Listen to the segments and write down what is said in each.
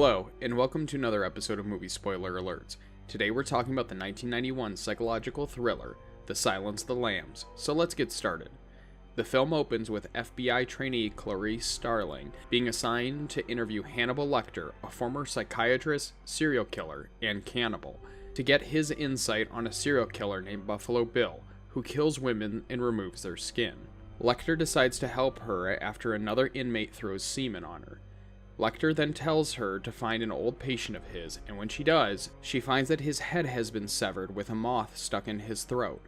Hello, and welcome to another episode of Movie Spoiler Alerts. Today we're talking about the 1991 psychological thriller, The Silence of the Lambs, so let's get started. The film opens with FBI trainee Clarice Starling being assigned to interview Hannibal Lecter, a former psychiatrist, serial killer, and cannibal, to get his insight on a serial killer named Buffalo Bill, who kills women and removes their skin. Lecter decides to help her after another inmate throws semen on her. Lecter then tells her to find an old patient of his, and when she does, she finds that his head has been severed with a moth stuck in his throat.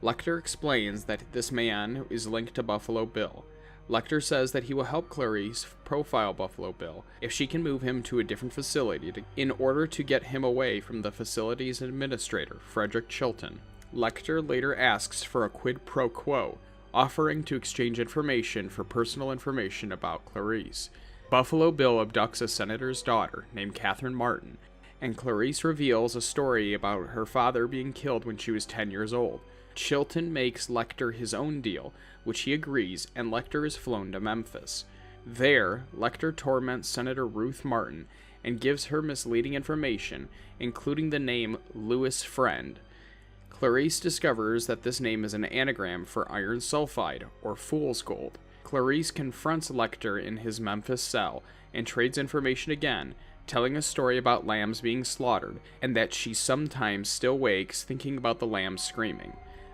Lecter explains that this man is linked to Buffalo Bill. Lecter says that he will help Clarice profile Buffalo Bill if she can move him to a different facility in order to get him away from the facility's administrator, Frederick Chilton. Lecter later asks for a quid pro quo, offering to exchange information for personal information about Clarice. Buffalo Bill abducts a senator's daughter named Catherine Martin, and Clarice reveals a story about her father being killed when she was 10 years old. Chilton makes Lecter his own deal, which he agrees, and Lecter is flown to Memphis. There, Lecter torments Senator Ruth Martin and gives her misleading information, including the name Louis Friend. Clarice discovers that this name is an anagram for iron sulfide, or fool's gold. Clarice confronts Lecter in his Memphis cell and trades information again, telling a story about lambs being slaughtered and that she sometimes still wakes thinking about the lambs screaming.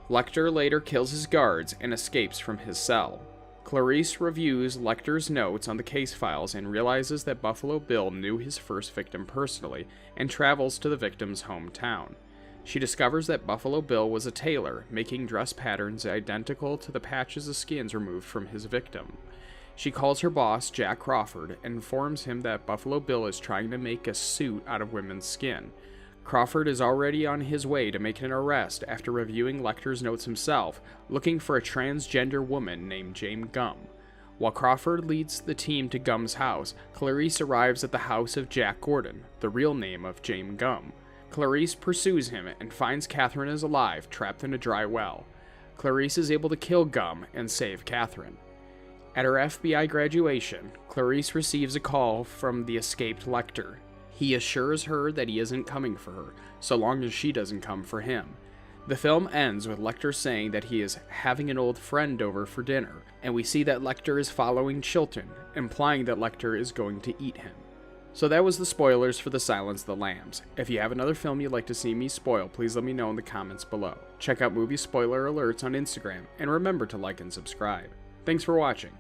Lecter later kills his guards and escapes from his cell. Clarice reviews Lecter's notes on the case files and realizes that Buffalo Bill knew his first victim personally and travels to the victim's hometown. She discovers that Buffalo Bill was a tailor, making dress patterns identical to the patches of skins removed from his victim. She calls her boss, Jack Crawford, and informs him that Buffalo Bill is trying to make a suit out of women's skin. Crawford is already on his way to make an arrest after reviewing Lecter's notes himself, looking for a transgender woman named Jane Gum. While Crawford leads the team to Gum's house, Clarice arrives at the house of Jack Gordon, the real name of Jane Gum. Clarice pursues him and finds Catherine is alive, trapped in a dry well. Clarice is able to kill Gum and save Catherine. At her FBI graduation, Clarice receives a call from the escaped Lecter. He assures her that he isn't coming for her, so long as she doesn't come for him. The film ends with Lecter saying that he is having an old friend over for dinner, and we see that Lecter is following Chilton, implying that Lecter is going to eat him. So that was the spoilers for The Silence of the Lambs. If you have another film you'd like to see me spoil, please let me know in the comments below. Check out Movie Spoiler Alerts on Instagram, and remember to like and subscribe. Thanks for watching.